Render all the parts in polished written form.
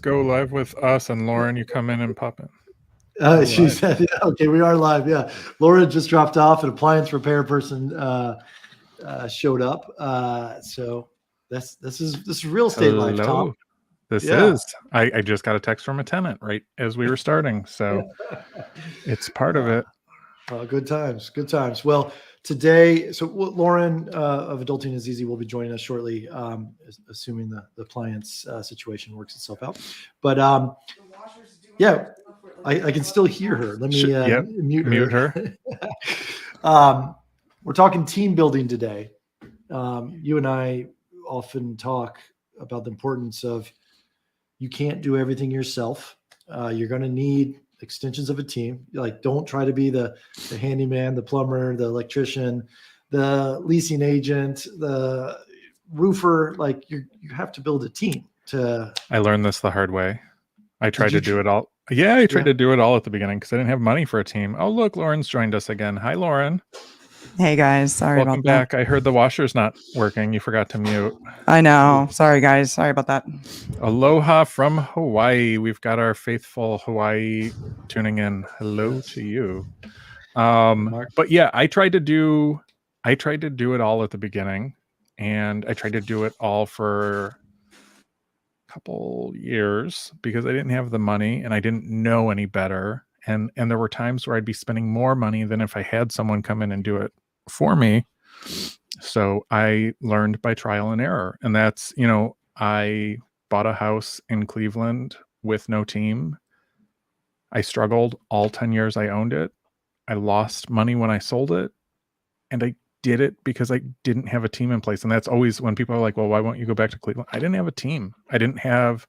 Go live with us, and Lauren, you come in and pop in. She Live. said, yeah, "Okay, we are live." Yeah, Laura just dropped off. An appliance repair person showed up. So this is real estate life, Tom. Hello. This Yeah, is. I just got a text from a tenant right as we were starting, so it's part of uh, it. good times, good times. Well, today, Lauren of Adulting is Easy will be joining us shortly, assuming the appliance situation works itself out. But yeah, I can still hear her. Let me Yep. mute Mute her. her. We're talking team building today. You and I often talk about the importance of you can't do everything yourself. You're going to need extensions of a team. Like, don't try to be the handyman, the plumber, the electrician, the leasing agent, the roofer. Like, you have to build a team to. I learned this the hard way. I Did tried you? to do it all. Yeah, I tried Yeah. to do it all at the beginning because I didn't have money for a team. Oh, look, Lauren's joined us again. Hi, Lauren. Hey guys, sorry Welcome about that. back. I heard the washer's not working. You forgot to mute. I know. Sorry guys, sorry about that. Aloha from Hawaii. We've got our faithful Hawaii tuning in. Hello to you. Mark. But yeah, I tried to do it all at the beginning, and I tried to do it all for a couple years because I didn't have the money and I didn't know any better. And there were times where I'd be spending more money than if I had someone come in and do it for me. So I learned by trial and error. And that's, I bought a house in Cleveland with no team. I struggled all 10 years I owned it. I lost money when I sold it, and I did it because I didn't have a team in place. And that's always when people are like, well, why won't you go back to Cleveland? I didn't have a team. I didn't have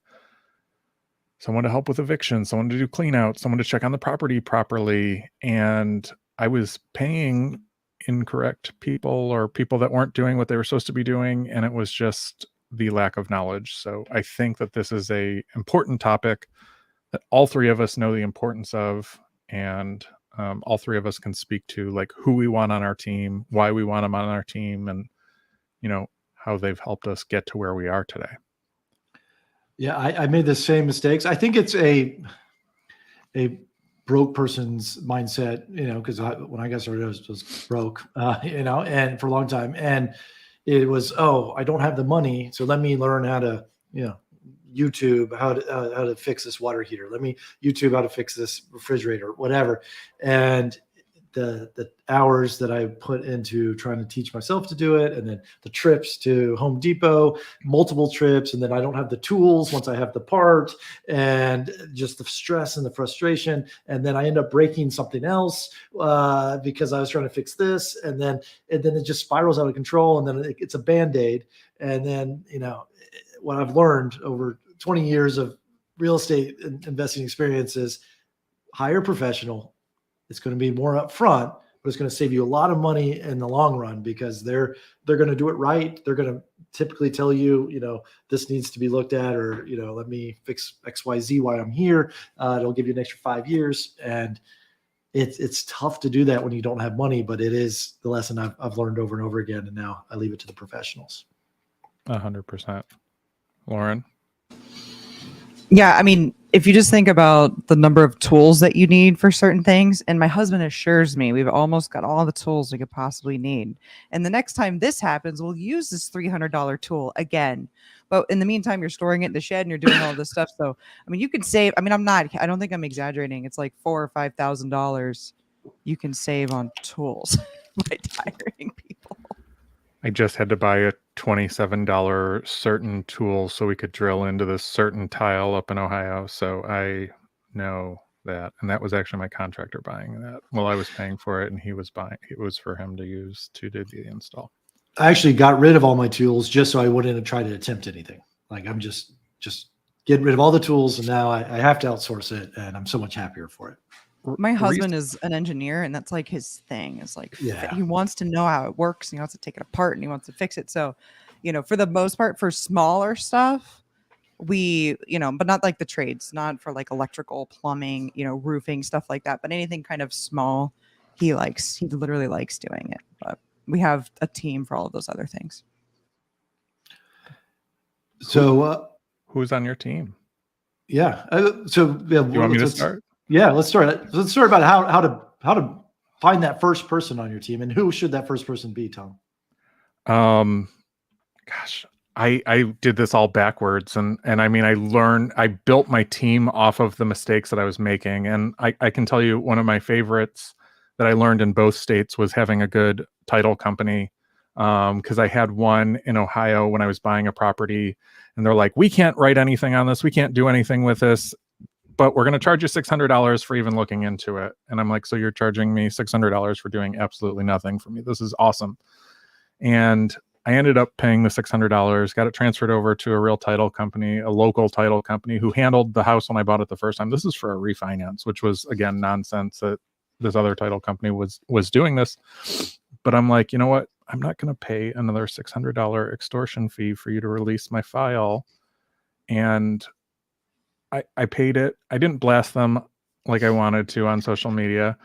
someone to help with evictions, someone to do clean out, someone to check on the property properly. And I was paying incorrect people or people that weren't doing what they were supposed to be doing. And it was just the lack of knowledge. So I think that this is a important topic that all three of us know the importance of. And all three of us can speak to like who we want on our team, why we want them on our team, and how they've helped us get to where we are today. Yeah, I made the same mistakes. I think it's a broke person's mindset, because when I got started, I was broke, and for a long time. And it was, oh, I don't have the money, so let me learn how to, YouTube how to fix this water heater. Let me YouTube how to fix this refrigerator, whatever. And the hours that I put into trying to teach myself to do it, and then the trips to Home Depot, multiple trips, and then I don't have the tools once I have the part, and just the stress and the frustration, and then I end up breaking something else because I was trying to fix this, and then it just spirals out of control, and then it's a Band-Aid, and then what I've learned over 20 years of real estate investing experience is hire a professional. It's going to be more upfront, but it's going to save you a lot of money in the long run because they're going to do it right. They're going to typically tell you, this needs to be looked at, or, let me fix XYZ while I'm here. It'll give you an extra 5 years. And it's tough to do that when you don't have money, but it is the lesson I've learned over and over again. And now I leave it to the professionals. 100%. Lauren? Yeah, I mean, if you just think about the number of tools that you need for certain things, and my husband assures me we've almost got all the tools we could possibly need. And the next time this happens, we'll use this $300 tool again. But in the meantime, you're storing it in the shed and you're doing all this stuff. So, I mean, you could save. I mean, I don't think I'm exaggerating. It's like $4,000 or $5,000 you can save on tools by hiring people. I just had to buy a $27 certain tool so we could drill into this certain tile up in Ohio. So I know that. And that was actually my contractor buying that. Well, I was paying for it and he was buying. It was for him to use to do the install. I actually got rid of all my tools just so I wouldn't try to attempt anything. Like, I'm just getting rid of all the tools, and now I have to outsource it, and I'm so much happier for it. My husband is an engineer, and that's like his thing. Is like, Yeah. he wants to know how it works, and he wants to take it apart, and he wants to fix it. So, for the most part, for smaller stuff, we, but not like the trades, not for like electrical, plumbing, roofing, stuff like that. But anything kind of small, he literally likes doing it. But we have a team for all of those other things. So who's on your team? Yeah. So yeah, You want me to let's start? yeah, let's start. Let's start about how to find that first person on your team, and who should that first person be, Tom? Gosh, I did this all backwards, and I mean, I built my team off of the mistakes that I was making, and I can tell you one of my favorites that I learned in both states was having a good title company. Because I had one in Ohio when I was buying a property, and they're like, we can't write anything on this, we can't do anything with this, but we're going to charge you $600 for even looking into it. And I'm like, so you're charging me $600 for doing absolutely nothing for me? This is awesome. And I ended up paying the $600, got it transferred over to a real title company, a local title company who handled the house when I bought it the first time. This is for a refinance, which was, again, nonsense that this other title company was doing this. But I'm like, you know what? I'm not going to pay another $600 extortion fee for you to release my file. And I paid it. I didn't blast them like I wanted to on social media,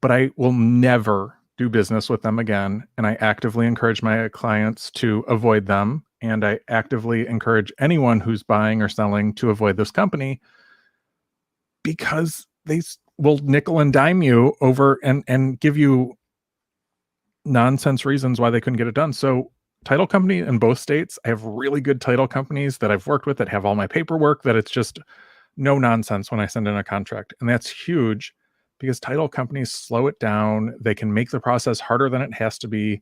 but I will never do business with them again. And I actively encourage my clients to avoid them. And I actively encourage anyone who's buying or selling to avoid this company, because they will nickel and dime you over and give you nonsense reasons why they couldn't get it done. So title company in both states, I have really good title companies that I've worked with that have all my paperwork, that it's just no nonsense when I send in a contract. And that's huge, because title companies slow it down. They can make the process harder than it has to be.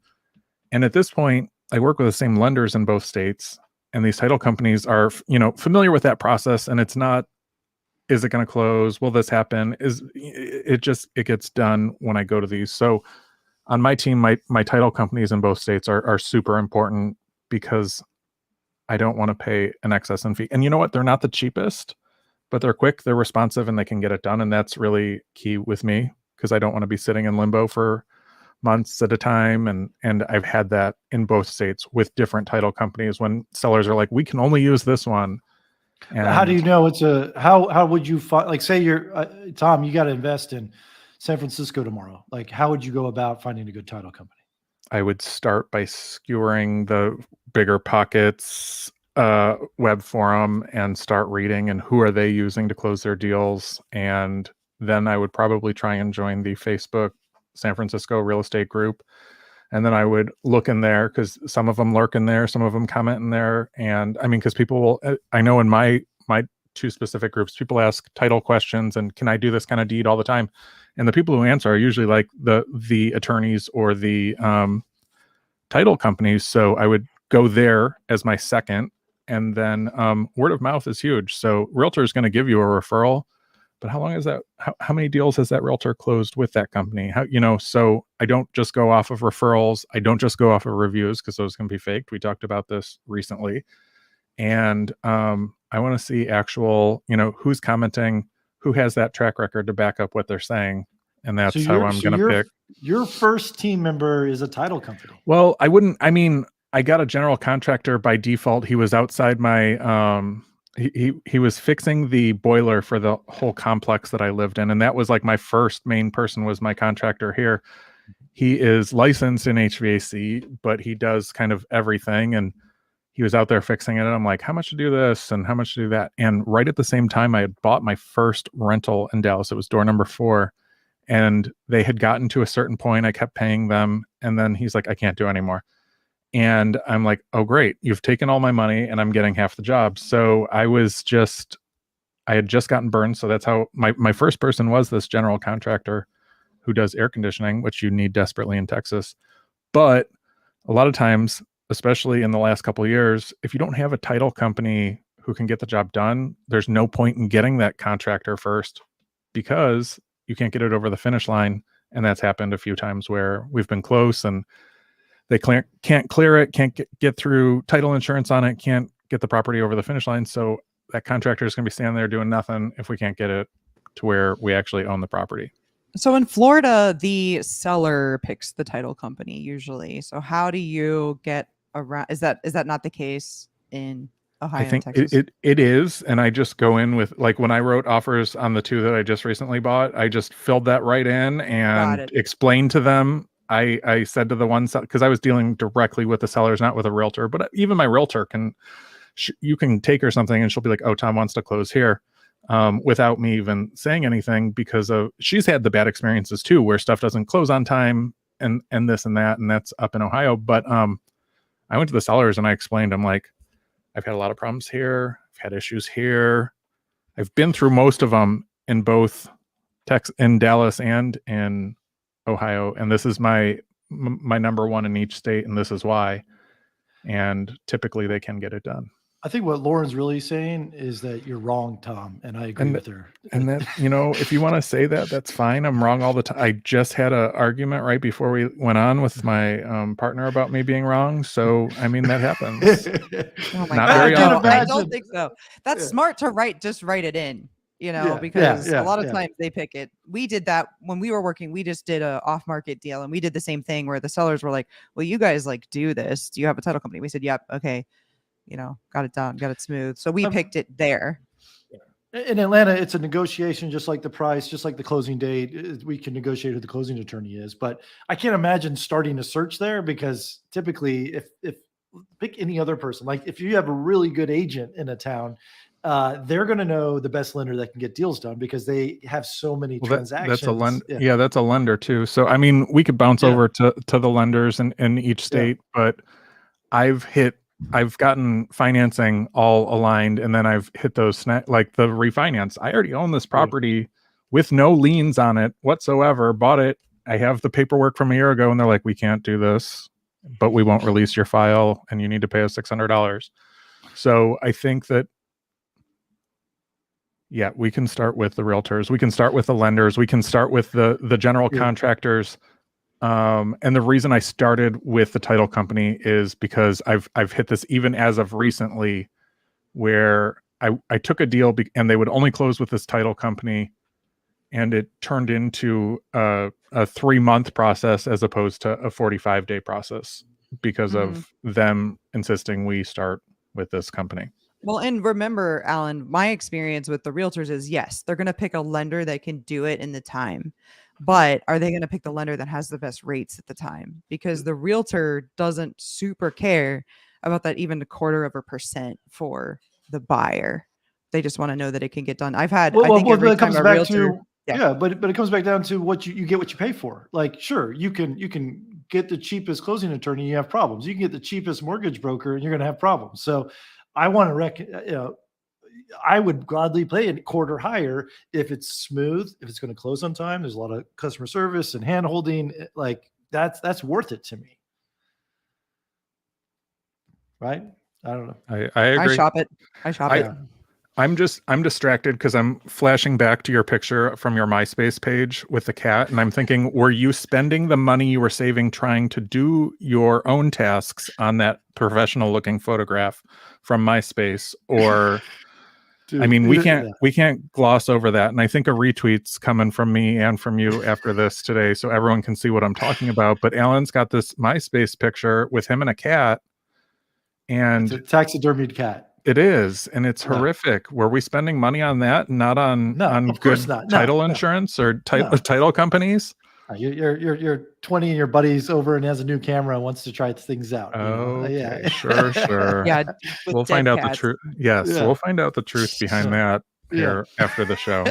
And at this point, I work with the same lenders in both states, and these title companies are, familiar with that process. And it's not, is it going to close? Will this happen? It gets done when I go to these. So on my team, my title companies in both states are super important, because I don't want to pay an excess and fee. And you know what? They're not the cheapest, but they're quick, they're responsive, and they can get it done. And that's really key with me, because I don't want to be sitting in limbo for months at a time. And I've had that in both states with different title companies, when sellers are like, we can only use this one. And How do you know how would you find, like, say you're Tom, you got to invest in San Francisco tomorrow. Like, how would you go about finding a good title company? I would start by skewering the Bigger Pockets web forum and start reading, and who are they using to close their deals. And then I would probably try and join the Facebook San Francisco real estate group. And then I would look in there, because some of them lurk in there, some of them comment in there. And I mean, because people will, I know in my two specific groups, people ask title questions and can I do this kind of deed all the time? And the people who answer are usually like the attorneys or the title companies. So I would go there as my second. And then word of mouth is huge. So realtor is going to give you a referral, but how long is that? How many deals has that realtor closed with that company? So I don't just go off of referrals. I don't just go off of reviews, because those can be faked. We talked about this recently. And I want to see actual, who's commenting, who has that track record to back up what they're saying. And that's how I'm going to pick. Your first team member is a title company. Well, I got a general contractor by default. He was outside my, he was fixing the boiler for the whole complex that I lived in. And that was like my first main person, was my contractor here. He is licensed in HVAC, but he does kind of everything. And he was out there fixing it. And I'm like, how much to do this and how much to do that? And right at the same time, I had bought my first rental in Dallas. It was door number 4. And they had gotten to a certain point. I kept paying them. And then he's like, I can't do anymore. And I'm like, oh, great. You've taken all my money and I'm getting half the job. So I had just gotten burned. So that's how my first person was this general contractor who does air conditioning, which you need desperately in Texas. But a lot of times, especially in the last couple of years, if you don't have a title company who can get the job done, there's no point in getting that contractor first, because you can't get it over the finish line. And that's happened a few times where we've been close and they can't clear it, can't get through title insurance on it, can't get the property over the finish line. So that contractor is going to be standing there doing nothing if we can't get it to where we actually own the property. So in Florida, the seller picks the title company usually. So how do you get around? Is that not the case in Ohio? I think and Texas? it is. And I just go in with, like, when I wrote offers on the 2 that I just recently bought, I just filled that right in and explained to them. I said to the ones, because I was dealing directly with the sellers, not with a realtor, but even my realtor you can take her something and she'll be like, oh, Tom wants to close here. without me even saying anything, because of she's had the bad experiences too, where stuff doesn't close on time and this and that, and that's up in Ohio. But I went to the sellers and I explained, I'm like, I've had a lot of problems here. I've had issues here. I've been through most of them in both in Dallas and in Ohio, and this is my number one in each state, and this is why. And typically they can get it done. I think what Lauren's really saying is that you're wrong, Tom, and I agree with her. And that, if you want to say that, that's fine. I'm wrong all the time. I just had an argument right before we went on with my partner about me being wrong. So, I mean, that happens. Oh my Not God. very No, often. I don't think so. That's Yeah. smart to just write it in, Yeah, because yeah, a lot of yeah. times they pick it. We did that when we were working. We just did a off-market deal, and we did the same thing where the sellers were like, well, you guys do this. Do you have a title company? We said, yep. Okay. Got it done, got it smooth. So we picked it there. In Atlanta, it's a negotiation, just like the price, just like the closing date. We can negotiate who the closing attorney is, but I can't imagine starting a search there, because typically if pick any other person, like if you have a really good agent in a town, they're going to know the best lender that can get deals done, because they have so many transactions. That's a lender. Yeah, that's a lender too. So, I mean, we could bounce over to the lenders in each state, but I've gotten financing all aligned, and then I've hit those like the refinance. I already own this property with no liens on it whatsoever. Bought it. I have the paperwork from a year ago, and they're like, we can't do this, but we won't release your file, and you need to pay us $600. So I think that, yeah, we can start with the realtors. We can start with the lenders. We can start with the general contractors. And the reason I started with the title company is because I've hit this even as of recently, where I took a deal and they would only close with this title company, and it turned into a 3-month process as opposed to a 45-day process because of them insisting we start with this company. Well, and remember, Alan, my experience with the realtors is, yes, they're going to pick a lender that can do it in the time. But are they going to pick the lender that has the best rates at the time? Because the realtor doesn't super care about that even 1/4% for the buyer. They just want to know that it can get done. I've had, I think every time a realtor, but it comes back down to what you get, what you pay for. Like, sure, you can get the cheapest closing attorney, you have problems. You can get the cheapest mortgage broker, and you're going to have problems. So I want to I would gladly pay a quarter higher if it's smooth, if it's going to close on time. There's a lot of customer service and hand holding. Like that's worth it to me. Right? I don't know. I agree. I shop it. I'm distracted because I'm flashing back to your picture from your MySpace page with the cat. And I'm thinking, were you spending the money you were saving trying to do your own tasks on that professional looking photograph from MySpace? Or Dude, I mean, we can't gloss over that. And I think a retweet's coming from me and from you after this today, so everyone can see what I'm talking about. But Alan's got this MySpace picture with him and a cat. And it's a taxidermied cat. It is, and it's horrific. Were we spending money on that, not on good title insurance or title companies? You're 20 and your buddy's over and has a new camera and wants to try things out. Oh, yeah, sure. Yeah, we'll find out the truth. Yes, we'll find out the truth behind that here after the show.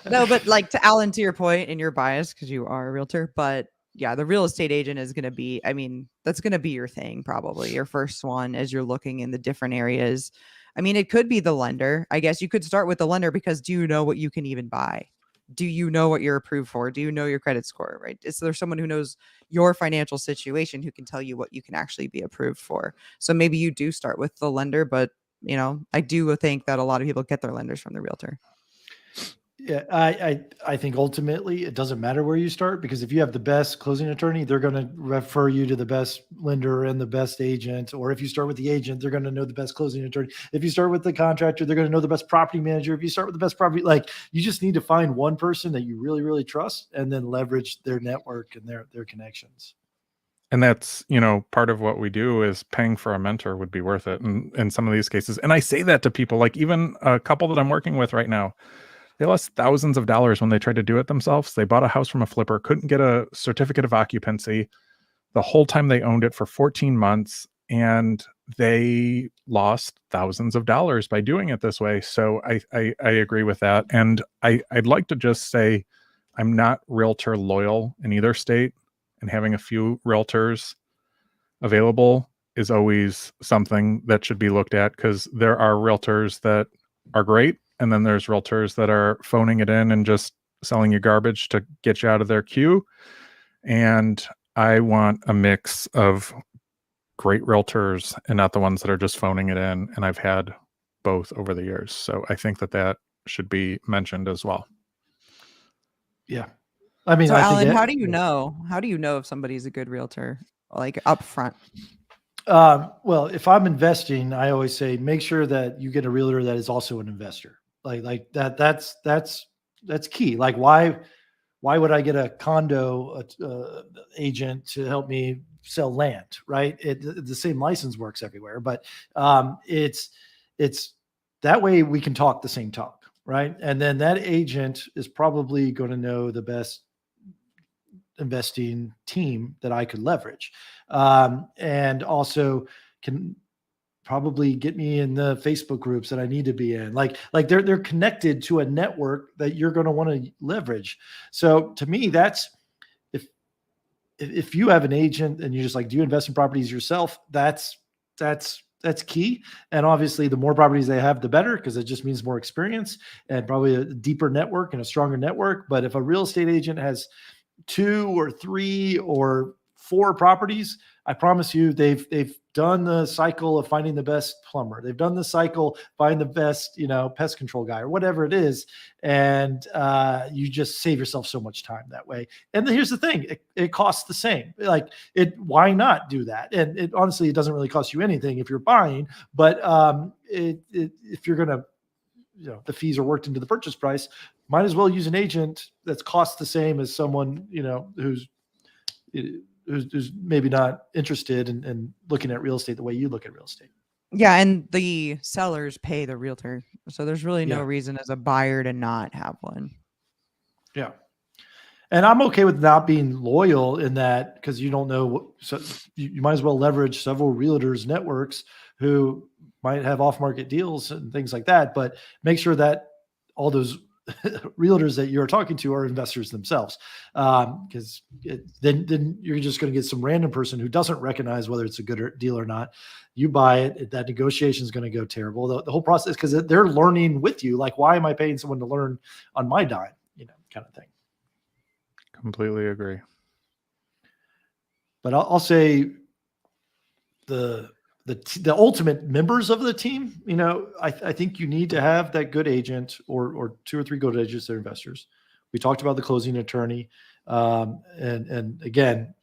No, but like to Alan, to your point, and you're biased because you are a realtor, but yeah, the real estate agent is going to be, I mean, that's going to be your thing, probably your first one as you're looking in the different areas. I mean, it could be the lender. I guess you could start with the lender, because do you know what you can even buy? Do you know what you're approved for? Do you know your credit score, right? Is there someone who knows your financial situation who can tell you what you can actually be approved for? So maybe you do start with the lender, but I do think that a lot of people get their lenders from the realtor. Yeah, I think ultimately it doesn't matter where you start, because if you have the best closing attorney, they're going to refer you to the best lender and the best agent. Or if you start with the agent, they're going to know the best closing attorney. If you start with the contractor, they're going to know the best property manager. If you start with the best property, like, you just need to find one person that you really, really trust, and then leverage their network and their connections. And that's, part of what we do is paying for a mentor would be worth it in some of these cases. And I say that to people, like even a couple that I'm working with right now. They lost thousands of dollars when they tried to do it themselves. They bought a house from a flipper, couldn't get a certificate of occupancy the whole time they owned it for 14 months. and they lost thousands of dollars by doing it this way. So I agree with that. And I'd like to just say I'm not realtor loyal in either state, and having a few realtors available is always something that should be looked at, because there are realtors that are great, and then there's realtors that are phoning it in and just selling you garbage to get you out of their queue. And I want a mix of great realtors and not the ones that are just phoning it in. And I've had both over the years. So I think that should be mentioned as well. Yeah. I mean, So, I think Alan, it- how do you know? How do you know if somebody's a good realtor, like up front? Well, if I'm investing, I always say make sure that you get a realtor that is also an investor. Like that. That's key. Like why would I get a condo agent to help me sell land? Right? The same license works everywhere, but it's that way we can talk the same talk, right? And then that agent is probably going to know the best investing team that I could leverage, and also can probably get me in the Facebook groups that I need to be in. Like they're connected to a network that you're going to want to leverage. So to me, that's if you have an agent and you're just like, do you invest in properties yourself? That's key. And obviously the more properties they have, the better, because it just means more experience and probably a deeper network and a stronger network. But if a real estate agent has 2 or 3 or 4 properties, I promise you they've done the cycle of finding the best plumber. They've done the cycle, find the best, pest control guy or whatever it is. And you just save yourself so much time that way. And then here's the thing, it costs the same. Why not do that? And it honestly, it doesn't really cost you anything if you're buying, but if you're going to, the fees are worked into the purchase price, might as well use an agent that's cost the same as someone, who's maybe not interested in looking at real estate the way you look at real estate. Yeah, and the sellers pay the realtor, so there's really no Yeah. reason as a buyer to not have one. Yeah. And I'm okay with not being loyal in that, because you don't know. So you might as well leverage several realtors networks who might have off-market deals and things like that. But make sure that all those realtors that you're talking to are investors themselves, because then you're just going to get some random person who doesn't recognize whether it's a good deal or not. You buy it, that negotiation is going to go terrible. The whole process, because they're learning with you. Like, why am I paying someone to learn on my dime? Kind of thing. Completely agree. But I'll say the ultimate members of the team, I think you need to have that good agent or 2 or 3 good agents that are investors. We talked about the closing attorney, and again,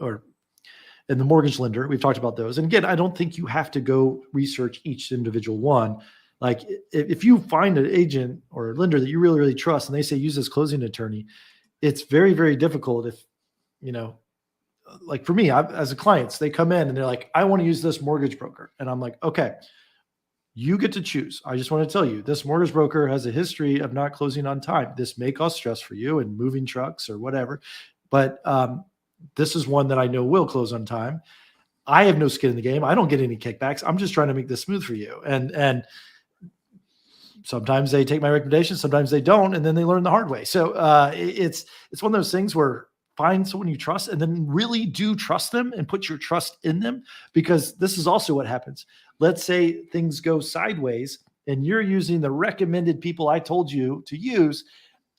and the mortgage lender. We've talked about those. And again, I don't think you have to go research each individual one. Like if you find an agent or a lender that you really, really trust, and they say use this closing attorney, it's very, very difficult if, like for me, as a client, they come in and they're like, I want to use this mortgage broker. And I'm like, okay, you get to choose. I just want to tell you, this mortgage broker has a history of not closing on time. This may cause stress for you and moving trucks or whatever, but this is one that I know will close on time. I have no skin in the game. I don't get any kickbacks. I'm just trying to make this smooth for you. And sometimes they take my recommendations, sometimes they don't, and then they learn the hard way. So it's one of those things where find someone you trust and then really do trust them and put your trust in them, because this is also what happens. Let's say things go sideways and you're using the recommended people I told you to use.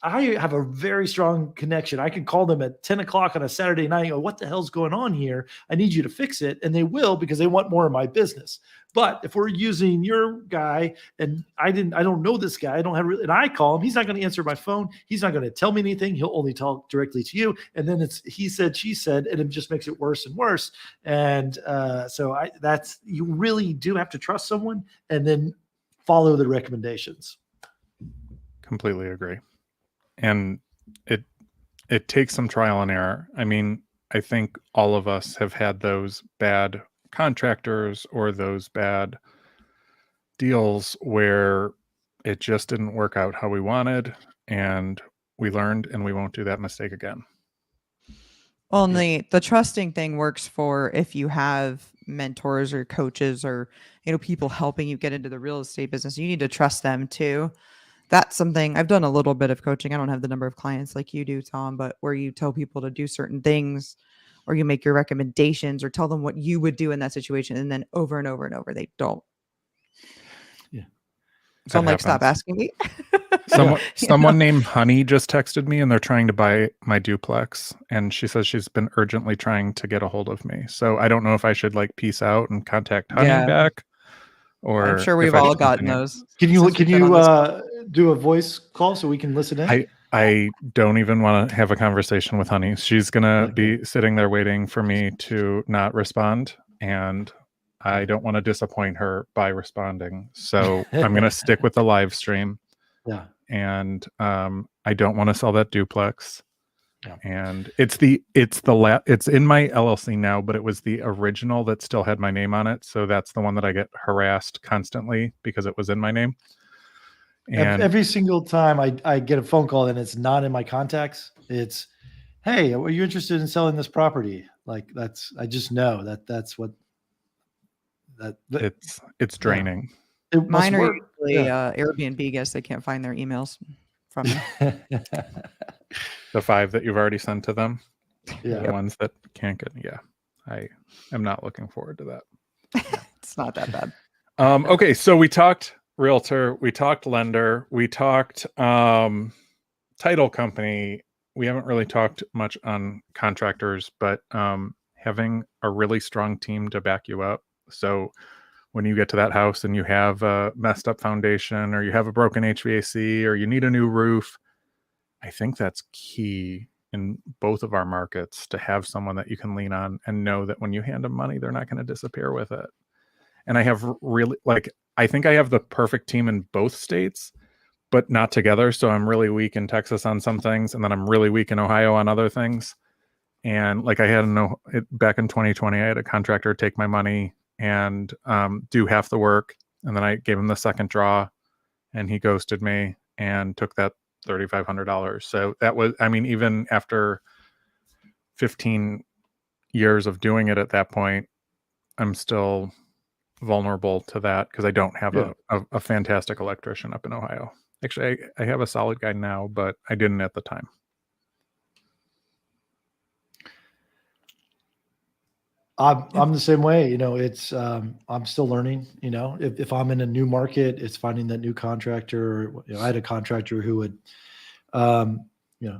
I have a very strong connection. I can call them at 10 o'clock on a Saturday night and go, what the hell's going on here? I need you to fix it. And they will, because they want more of my business. But if we're using your guy and I don't know this guy, and I call him, he's not going to answer my phone. He's not going to tell me anything. He'll only talk directly to you. And then it's he said, she said, and it just makes it worse and worse. And you really do have to trust someone and then follow the recommendations. Completely agree. And it takes some trial and error. I mean, I think all of us have had those bad contractors or those bad deals where it just didn't work out how we wanted, and we learned, and we won't do that mistake again. Well, and the trusting thing works for if you have mentors or coaches or people helping you get into the real estate business. You need to trust them too. That's something I've done a little bit of coaching. I don't have the number of clients like you do, Tom, but where you tell people to do certain things or you make your recommendations or tell them what you would do in that situation, and then over and over and over they don't. Yeah. So I'm That like, stop happens. asking me. Someone named Honey just texted me and they're trying to buy my duplex, and she says she's been urgently trying to get a hold of me. So I don't know if I should like peace out and contact Honey Yeah. back, or I'm sure if we've I all should gotten continue. those. Can you since we've been on this. do a voice call so we can listen in? I don't even want to have a conversation with Honey. She's gonna Okay. be sitting there waiting for me to not respond, and I don't want to disappoint her by responding. So I'm gonna stick with the live stream, Yeah. and I don't want to sell that duplex. Yeah. And it's in my LLC now, but it was the original that still had my name on it. So that's the one that I get harassed constantly because it was in my name. And Every single time I get a phone call and it's not in my contacts, it's, hey, are you interested in selling this property? Like I just know that's what that it's draining. it must Mine are work. usually Airbnb guests. They can't find their emails from me. The 5 that you've already sent to them, Yeah. the ones that can't get. Yeah, I am not looking forward to that. It's not that bad. Okay, so we talked realtor, we talked lender, we talked title company. We haven't really talked much on contractors, but having a really strong team to back you up. So when you get to that house and you have a messed up foundation, or you have a broken HVAC, or you need a new roof, I think that's key in both of our markets, to have someone that you can lean on and know that when you hand them money, they're not going to disappear with it. And I have really, I think I have the perfect team in both states, but not together. So I'm really weak in Texas on some things, and then I'm really weak in Ohio on other things. And like I had back in 2020, I had a contractor take my money and do half the work, and then I gave him the second draw, and he ghosted me and took that $3,500. So that was, I mean, even after 15 years of doing it at that point, I'm still vulnerable to that because I don't have a fantastic electrician up in Ohio. Actually, I have a solid guy now, but I didn't at the time. I'm the same way. It's I'm still learning. If I'm in a new market, it's finding that new contractor. I had a contractor who would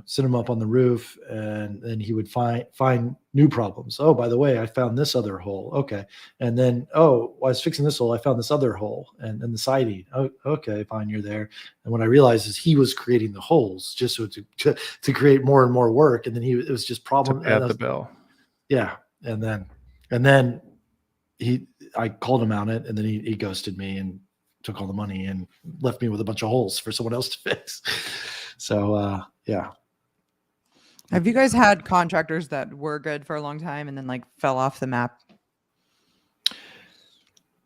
send him up on the roof, and then he would find new problems. Oh, by the way, I found this other hole. Okay. And then, oh, while I was fixing this hole, I found this other hole and the siding. Oh, okay, fine, you're there. And what I realized is he was creating the holes just so to create more and more work. And then it was just problem. To add the bill. Yeah. And then I called him on it, and then he ghosted me and took all the money and left me with a bunch of holes for someone else to fix. So, yeah. Have you guys had contractors that were good for a long time and then like fell off the map?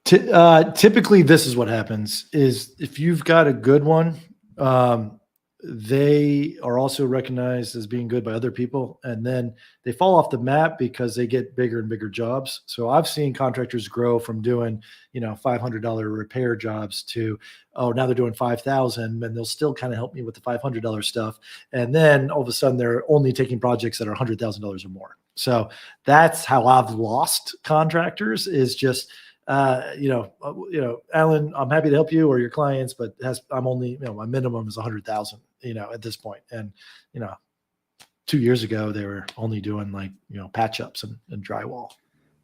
Typically this is what happens is if you've got a good one, they are also recognized as being good by other people, and then they fall off the map because they get bigger and bigger jobs. So I've seen contractors grow from doing, $500 repair jobs to, oh, now they're doing 5,000, and they'll still kind of help me with the $500 stuff. And then all of a sudden they're only taking projects that are $100,000 or more. So that's how I've lost contractors, is just, Alan, I'm happy to help you or your clients, but I'm only, my minimum is 100,000, at this point. And, 2 years ago, they were only doing patch ups and drywall.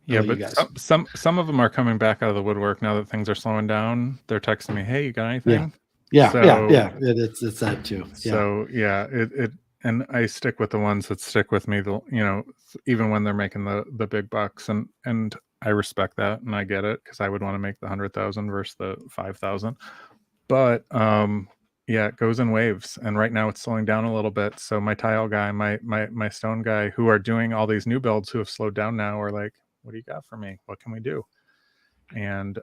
Yeah, but some of them are coming back out of the woodwork now that things are slowing down. They're texting me, "Hey, you got anything?" Yeah. It's that too. Yeah. So yeah, and I stick with the ones that stick with me. Even when they're making the big bucks, and I respect that and I get it, because I would want to make the 100,000 versus the 5,000. But yeah, it goes in waves, and right now it's slowing down a little bit. So my tile guy, my stone guy, who are doing all these new builds who have slowed down now, are like, "What do you got for me? What can we do?" And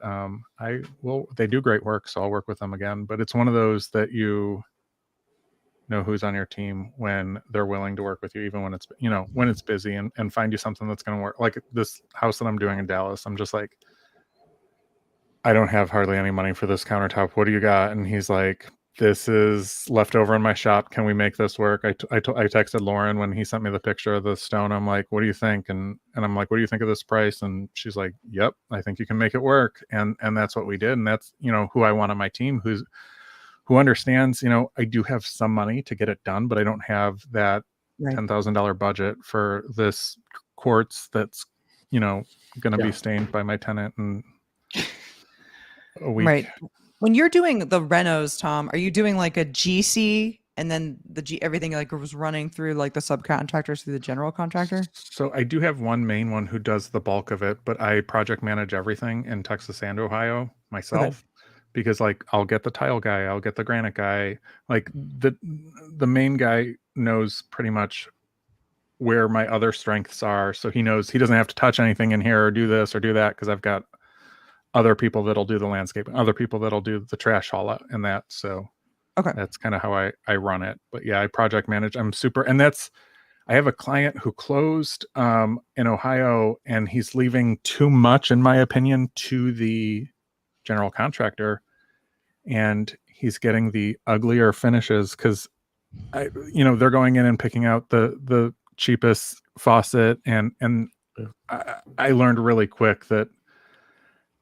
they do great work, so I'll work with them again. But it's one of those that know who's on your team when they're willing to work with you, even when it's, when it's busy, and find you something that's going to work. Like this house that I'm doing in Dallas, I'm just like, I don't have hardly any money for this countertop. What do you got? And he's like, this is left over in my shop. Can we make this work? I texted Lauren when he sent me the picture of the stone. I'm like, what do you think? And I'm like, what do you think of this price? And she's like, yep, I think you can make it work. And that's what we did. And that's, who I want on my team, who understands, I do have some money to get it done, but I don't have that Right. $10,000 budget for this quartz that's, going to be stained by my tenant in a week. Right. When you're doing the renos, Tom, are you doing like a GC and then everything like was running through like the subcontractors through the general contractor? So I do have one main one who does the bulk of it, but I project manage everything in Texas and Ohio myself. Because like I'll get the tile guy, I'll get the granite guy. Like the main guy knows pretty much where my other strengths are, so he knows he doesn't have to touch anything in here or do this or do that, because I've got other people that'll do the landscaping, other people that'll do the trash haul out and that. So that's kind of how I run it. But yeah, I project manage. I'm super, and I have a client who closed in Ohio, and he's leaving too much, in my opinion, to the general contractor, and he's getting the uglier finishes because they're going in and picking out the cheapest faucet, and I learned really quick that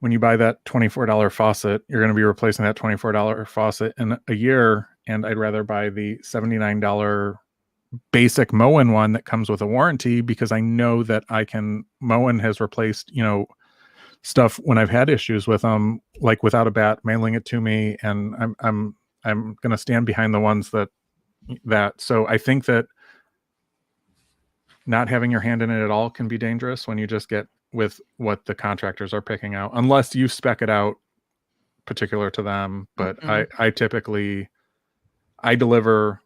when you buy that $24 faucet, you're going to be replacing that $24 faucet in a year, and I'd rather buy the $79 basic Moen one that comes with a warranty, because I know that Moen has replaced stuff when I've had issues with them, like without a bat, mailing it to me, and I'm going to stand behind the ones that. So I think that not having your hand in it at all can be dangerous when you just get with what the contractors are picking out, unless you spec it out particular to them. But I typically deliver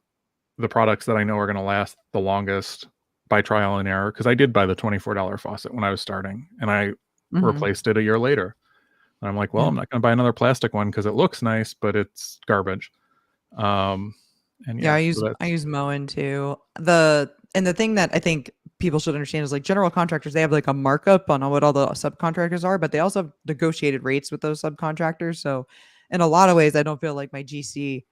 the products that I know are going to last the longest by trial and error, because I did buy the $24 faucet when I was starting, and I replaced it a year later. And I'm like, well, I'm not going to buy another plastic one because it looks nice, but it's garbage. I use Moen too. The thing that I think people should understand is like general contractors, they have like a markup on what all the subcontractors are, but they also have negotiated rates with those subcontractors. So in a lot of ways, I don't feel like my GC,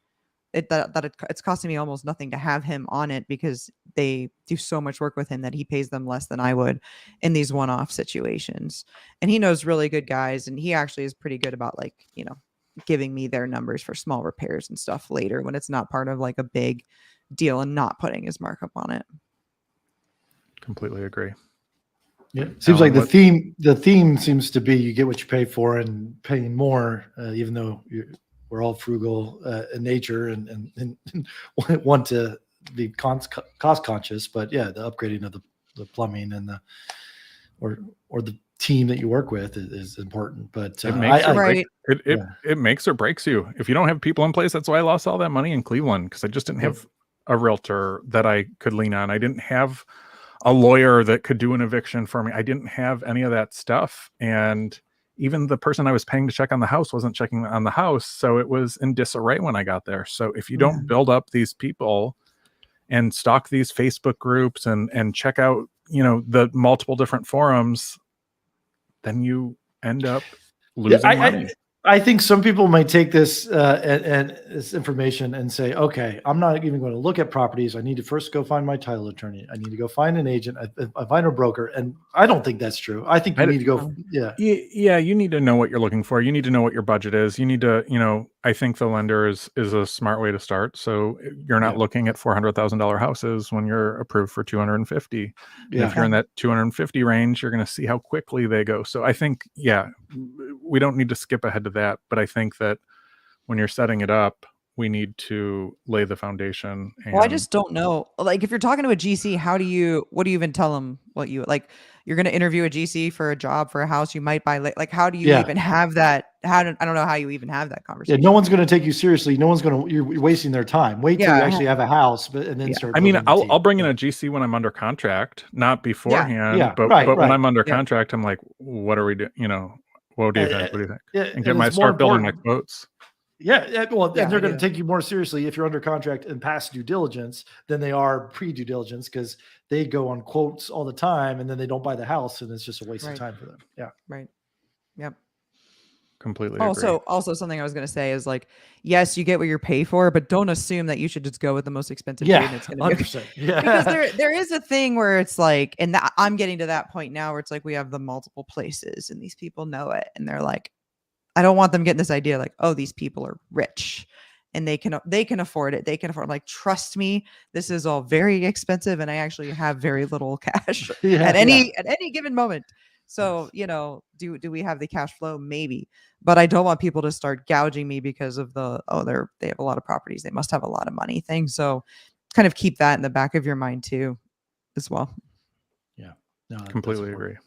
it's costing me almost nothing to have him on it, because they do so much work with him that he pays them less than I would in these one-off situations. And he knows really good guys, and he actually is pretty good about like, giving me their numbers for small repairs and stuff later when it's not part of like a big deal, and not putting his markup on it. Completely agree. Yeah, seems like the theme seems to be you get what you pay for, and paying more, even though we're all frugal in nature and want to be cost conscious. But yeah, the upgrading of the plumbing and or the team that you work with is important. But it makes or breaks you if you don't have people in place. That's why I lost all that money in Cleveland, because I just didn't have a realtor that I could lean on. I didn't have a lawyer that could do an eviction for me. I didn't have any of that stuff. And even the person I was paying to check on the house wasn't checking on the house. So it was in disarray when I got there. So if you don't build up these people and stalk these Facebook groups and check out, the multiple different forums, then you end up losing money. I think some people might take this and this information and say, okay, I'm not even going to look at properties. I need to first go find my title attorney. I need to go find an agent. I find a broker. And I don't think that's true. I think you need to go. Yeah. You need to know what you're looking for. You need to know what your budget is. You need to, I think the lender is a smart way to start. So you're not looking at $400,000 houses when you're approved for 250. Yeah. If you're in that 250 range, you're going to see how quickly they go. So I think, we don't need to skip ahead to that, but I think that when you're setting it up, we need to lay the foundation. Well, I just don't know. Like, if you're talking to a GC, what do you even tell them you're going to interview a GC for a job for a house you might buy? Like, how do you even have that? I don't know how you even have that conversation. Yeah, no one's going to take you seriously. No one's you're wasting their time. Wait till you actually have a house, and then start. I mean, I'll bring in a GC when I'm under contract, not beforehand, but when I'm under contract, I'm like, what are we doing? What do you think? What do you think? And start building my quotes. Yeah, well, Yeah, and they're I going to do. take you more seriously if you're under contract and past due diligence than they are pre-due diligence because they go on quotes all the time and then they don't buy the house and it's just a waste of Right. time for them. Yeah. Right. Yep. Completely agree. Also something I was going to say is like, yes, you get what you pay for, but don't assume that you should just go with the most expensive dude Yeah. and it's going to be okay. 100%. Yeah. Because there is a thing where it's like, and that, I'm getting to that point now where it's like we have the multiple places and these people know it and they're like, I don't want them getting this idea like, oh, these people are rich and they can afford it. They can afford, like, trust me, this is all very expensive and I actually have very little cash Yeah. at Yeah. any given moment. So, Yes. do we have the cash flow? Maybe. But I don't want people to start gouging me because of they have a lot of properties. They must have a lot of money thing. So kind of keep that in the back of your mind too, as well. Yeah. No, that's Completely important. agree.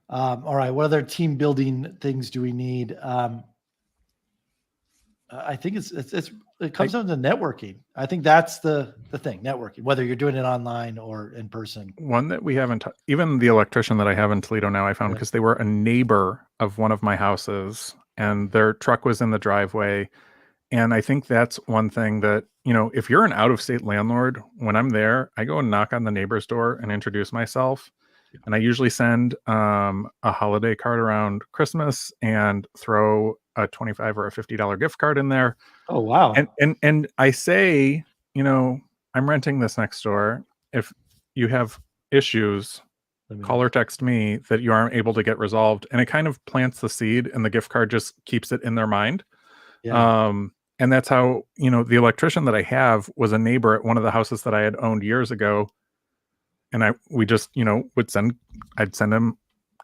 All right. What other team building things do we need? I think it comes down to networking. I think that's the thing, networking, whether you're doing it online or in person. One that we haven't, even the electrician that I have in Toledo now, I found Yeah. because they were a neighbor of one of my houses and their truck was in the driveway. And I think that's one thing that, if you're an out of state landlord, when I'm there, I go and knock on the neighbor's door and introduce myself. Yeah. And I usually send a holiday card around Christmas and throw a $25 or a $50 gift card in there. Oh, wow. And I say, I'm renting this next door. If you have issues, call or text me that you aren't able to get resolved. And it kind of plants the seed and the gift card just keeps it in their mind. Yeah. And that's how, the electrician that I have was a neighbor at one of the houses that I had owned years ago. And we just, I'd send him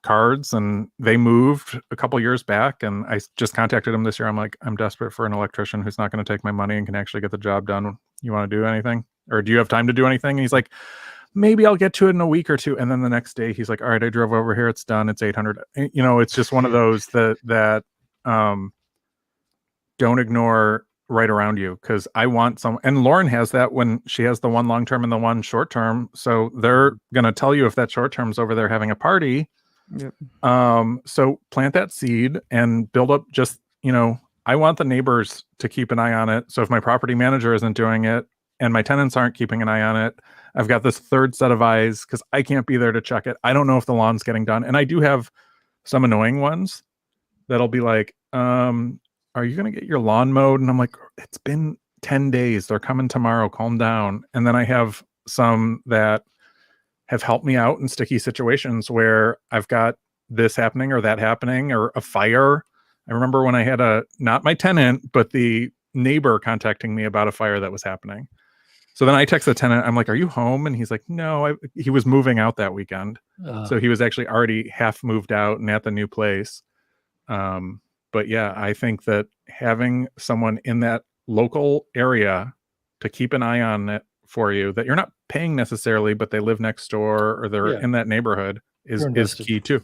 cards and they moved a couple years back and I just contacted him this year. I'm like, I'm desperate for an electrician who's not going to take my money and can actually get the job done. You want to do anything? Or do you have time to do anything? And he's like, maybe I'll get to it in a week or two. And then the next day he's like, all right, I drove over here. It's done. It's 800. It's just one of those that don't ignore right around you. Cause I want and Lauren has that when she has the one long-term and the one short-term. So they're going to tell you if that short-term's over there having a party. Yep. So plant that seed and build up just, I want the neighbors to keep an eye on it. So if my property manager isn't doing it and my tenants aren't keeping an eye on it, I've got this third set of eyes because I can't be there to check it. I don't know if the lawn's getting done. And I do have some annoying ones that'll be like, are you going to get your lawn mowed? And I'm like, it's been 10 days. They're coming tomorrow. Calm down. And then I have some that have helped me out in sticky situations where I've got this happening or that happening or a fire. I remember when I had not my tenant, but the neighbor contacting me about a fire that was happening. So then I text the tenant. I'm like, are you home? And he's like, no, he was moving out that weekend. So he was actually already half moved out and at the new place. But yeah, I think that having someone in that local area to keep an eye on it for you that you're not paying necessarily, but they live next door or they're in that neighborhood is key too.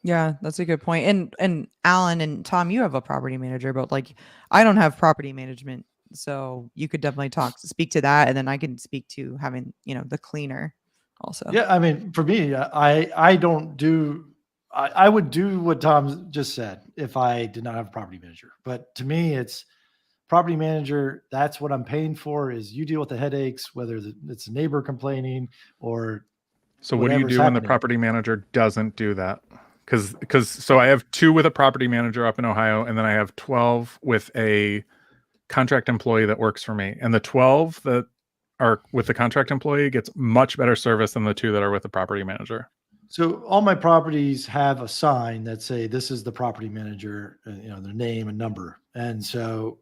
Yeah, that's a good point. And Alan and Tom, you have a property manager, but like I don't have property management. So you could definitely speak to that. And then I can speak to having, the cleaner also. Yeah. I mean, for me, I don't do, I would do what Tom just said if I did not have a property manager. But to me, it's property manager. That's what I'm paying for is you deal with the headaches, whether it's a neighbor complaining or. So what do you do when the property manager doesn't do that? So I have 2 with a property manager up in Ohio, and then I have 12 with a contract employee that works for me. And the 12 that are with the contract employee gets much better service than the 2 that are with the property manager. So all my properties have a sign that say, this is the property manager, their name and number. And so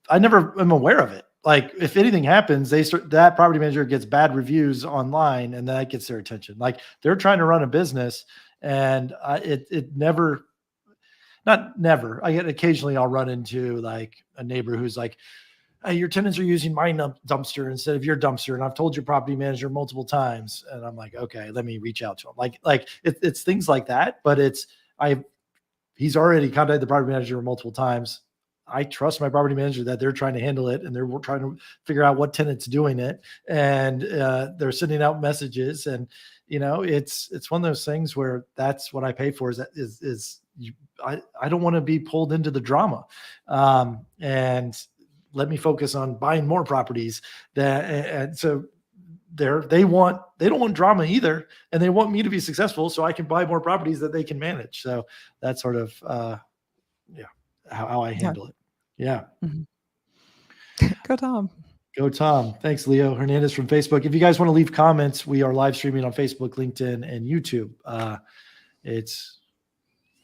I never am aware of it. Like if anything happens, that property manager gets bad reviews online and that gets their attention. Like they're trying to run a business and it never, not never. Occasionally I'll run into like a neighbor who's like, hey, your tenants are using my dumpster instead of your dumpster. And I've told your property manager multiple times. And I'm like, okay, let me reach out to him. Like it's things like that, but he's already contacted the property manager multiple times. I trust my property manager that they're trying to handle it and they're trying to figure out what tenant's doing it. And they're sending out messages and, it's one of those things where that's what I pay for is I don't want to be pulled into the drama, and let me focus on buying more properties. And so they don't want drama either, and they want me to be successful so I can buy more properties that they can manage. So that's sort of how I handle it. Yeah. Go Tom. Go Tom. Thanks, Leo Hernandez from Facebook. If you guys want to leave comments, we are live streaming on Facebook, LinkedIn, and YouTube.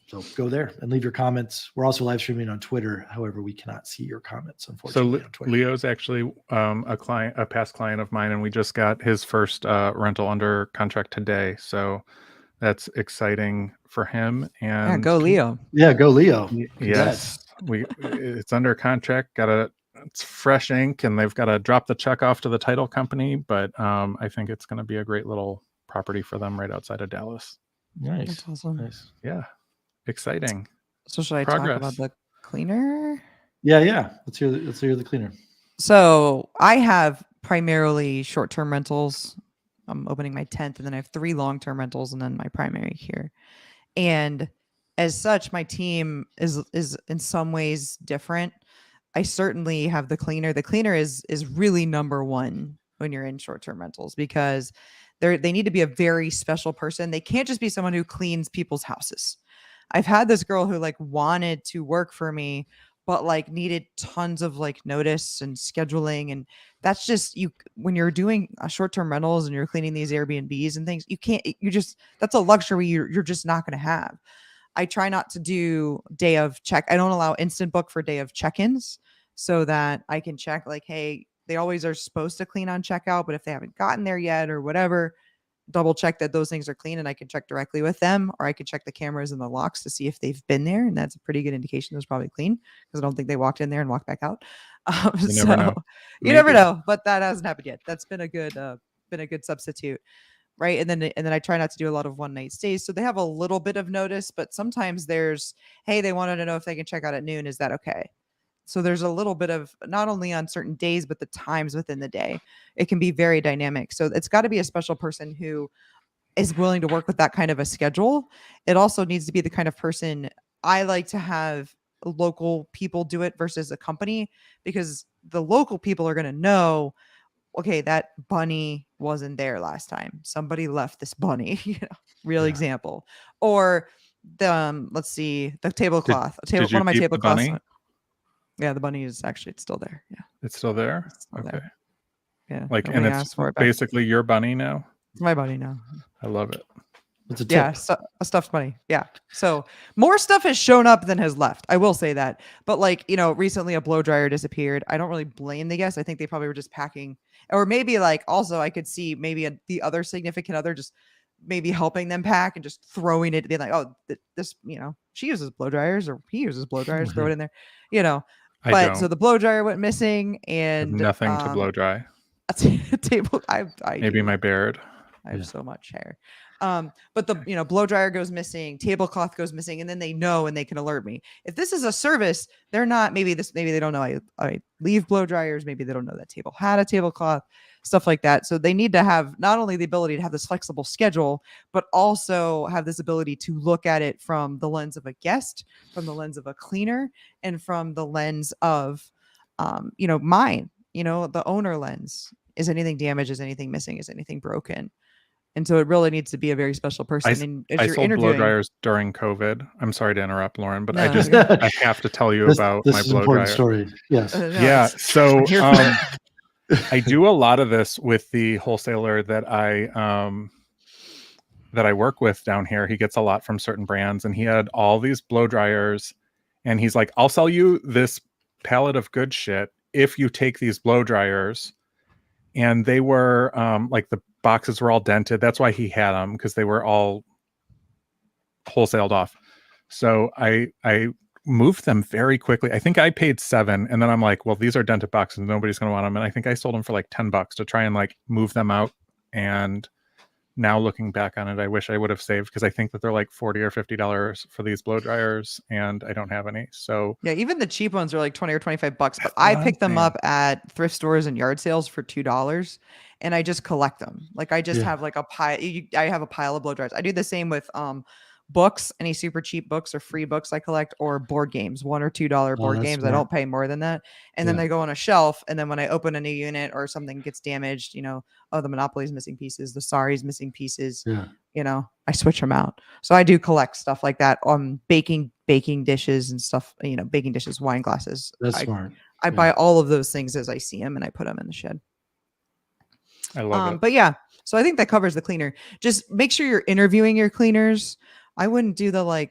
So go there and leave your comments. We're also live streaming on Twitter. However, we cannot see your comments, unfortunately. So on Twitter. Leo's actually a past client of mine, and we just got his first rental under contract today. So that's exciting for him. And Yeah, go Leo. Yeah, go Leo. Yes, it's under contract. It's fresh ink, and they've got to drop the check off to the title company. But I think it's going to be a great little property for them right outside of Dallas. Nice. That's awesome. Nice. Yeah, exciting. So should I Progress. talk about the cleaner? Yeah. Let's hear the cleaner. So I have primarily short-term rentals. I'm opening my 10th, and then I have 3 long-term rentals, and then my primary here. And as such, my team is in some ways different. I certainly have the cleaner. The cleaner is really number one when you're in short-term rentals, because they need to be a very special person. They can't just be someone who cleans people's houses. I've had this girl who like wanted to work for me, but like needed tons of like notice and scheduling. And that's just when you're doing short-term rentals and you're cleaning these Airbnbs and things, that's a luxury you're just not going to have. I try not to do day of check. I don't allow instant book for day of check-ins, so that I can check like, hey, they always are supposed to clean on checkout, but if they haven't gotten there yet or whatever, double check that those things are clean, and I can check directly with them, or I can check the cameras and the locks to see if they've been there. And that's a pretty good indication there's probably clean, because I don't think they walked in there and walked back out. You never know. You never know, but that hasn't happened yet. That's been a good substitute. Right. And then I try not to do a lot of one night stays. So they have a little bit of notice, but sometimes hey, they wanted to know if they can check out at noon. Is that okay? So there's a little bit of not only on certain days, but the times within the day. It can be very dynamic. So it's got to be a special person who is willing to work with that kind of a schedule. It also needs to be the kind of person I like to have local people do it versus a company, because the local people are going to know, okay, that bunny wasn't there last time. Somebody left this bunny, example. Or let's see, the tablecloth. Did you one of my keep the tablecloths. bunny? Yeah, the bunny is actually still there. Yeah. It's still there? It's still Okay. there. Yeah. Like, and nobody it's asked for it back. basically your bunny now? It's my bunny now. I love it. It's a tip. Yeah, a stuffed bunny. Yeah. So more stuff has shown up than has left. I will say that. But like, recently a blow dryer disappeared. I don't really blame the guests. I think they probably were just packing, or maybe like also I could see maybe the other significant other just maybe helping them pack and just throwing it, being like, oh, this, she uses blow dryers or he uses blow dryers, throw it in there, I But don't. so the blow dryer went missing, I have and nothing to blow dry. a table. Maybe my beard. I have so much hair. But the blow dryer goes missing, tablecloth goes missing, and then they know and they can alert me. If this is a service, they're not, maybe they don't know I leave blow dryers, maybe they don't know that table had a tablecloth, stuff like that. So they need to have not only the ability to have this flexible schedule, but also have this ability to look at it from the lens of a guest, from the lens of a cleaner, and from the lens of mine, the owner lens. Is anything damaged? Is anything missing? Is anything broken? And so it really needs to be a very special person. And as I you're sold interviewing, blow dryers during COVID. I'm sorry to interrupt, Lauren, but No, I just okay. I have to tell you This about is my an blow important dryer. story. Yes. No, Yeah. it's- So I'm here for that. I do a lot of this with the wholesaler that I work with down here. He gets a lot from certain brands, and he had all these blow dryers, and he's like, I'll sell you this pallet of good shit if you take these blow dryers. And they were like the boxes were all dented. That's why he had them, because they were all wholesaled off. So I moved them very quickly. I think I paid $7, and then I'm like, well, these are dented boxes, nobody's gonna want them. And I think I sold them for like $10 to try and like move them out. And now looking back on it, I wish I would have saved, because I think that they're like $40 or $50 for these blow dryers, and I don't have any. So Yeah, even the cheap ones are like 20 or $25, but That's I what pick I'm them saying. up at thrift stores and yard sales for $2, and I just collect them. Like I just Yeah. have like a pile. I have a pile of blow dryers. I do the same with books, any super cheap books or free books I collect, or board games, $1 or $2 board that's games. I smart. don't pay more than that. And then Yeah. they go on a shelf. And then when I open a new unit or something gets damaged, oh, the Monopoly's missing pieces, the Sorry's missing pieces, Yeah. I switch them out. So I do collect stuff like that on baking dishes and stuff, baking dishes, wine glasses. That's I smart. I buy all of those things as I see them and I put them in the shed. I love it. But yeah, so I think that covers the cleaner. Just make sure you're interviewing your cleaners. I wouldn't do the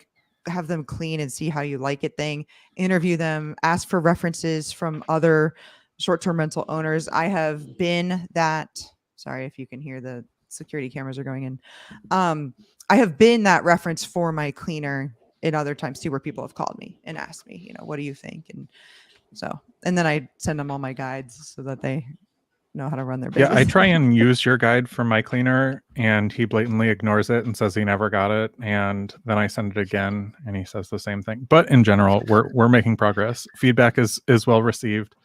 have them clean and see how you like it thing. Interview them, ask for references from other short-term rental owners. I have been that. Sorry if you can hear the security cameras are going in. I have been that reference for my cleaner in other times too, where people have called me and asked me, what do you think? And then I send them all my guides so that they know how to run their business. Yeah, I try and use your guide for my cleaner, and he blatantly ignores it and says he never got it. And then I send it again, and he says the same thing. But in general, we're making progress. Feedback is well received,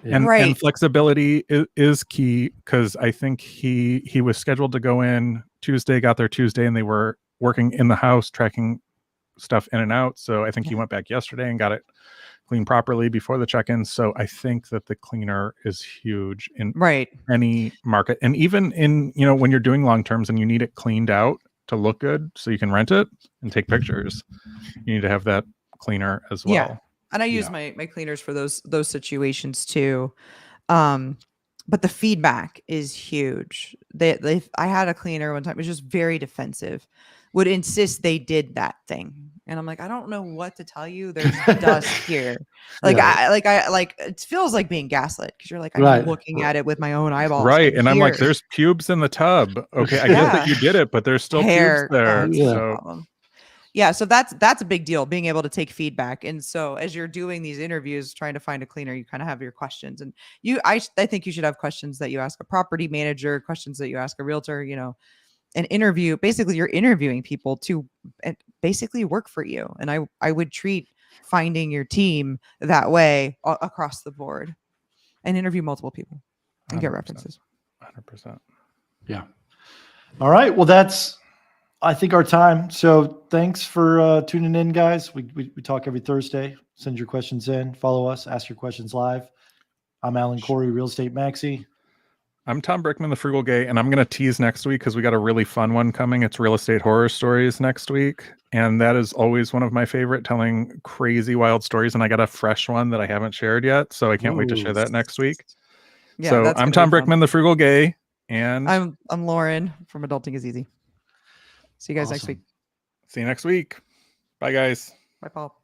Yeah. and Right. flexibility is key, because I think he was scheduled to go in Tuesday, got there Tuesday, and they were working in the house tracking stuff in and out. So I think he went back yesterday and got it cleaned properly before the check-in. So I think that the cleaner is huge in Right. any market, and even in when you're doing long terms and you need it cleaned out to look good so you can rent it and take pictures, you need to have that cleaner as well. Yeah. And I use my cleaners for those situations too. But the feedback is huge. I had a cleaner one time, it was just very defensive, would insist they did that thing. And I'm like, I don't know what to tell you. There's dust here. It feels like being gaslit, because you're like, I'm Right. looking at it with my own eyeballs. Right. And I'm like, here. there's pubes in the tub. Okay, I get that you did it, but there's still Hair. pubes there. That's Yeah. the So problem. Yeah, so that's a big deal, being able to take feedback. And so as you're doing these interviews, trying to find a cleaner, you kind of have your questions, and I think you should have questions that you ask a property manager, questions that you ask a realtor, an interview. Basically, you're interviewing people to basically work for you. And I would treat finding your team that way across the board, and interview multiple people and get 100%. references. 100%. Yeah. All right. Well, that's, I think, our time. So thanks for tuning in, guys. We talk every Thursday. Send your questions in, follow us, ask your questions live. I'm Alan Corey, Real Estate Maxi. I'm Tom Brickman, the Frugal Gay, and I'm going to tease next week because we got a really fun one coming. It's Real Estate Horror Stories next week, and that is always one of my favorite, telling crazy, wild stories. And I got a fresh one that I haven't shared yet, so I can't wait to share that next week. Yeah, So that's I'm gonna Tom be fun. Brickman, the Frugal Gay, and I'm Lauren from Adulting is Easy. See you guys next Awesome. week. see you next week. Bye, guys. Bye, Paul.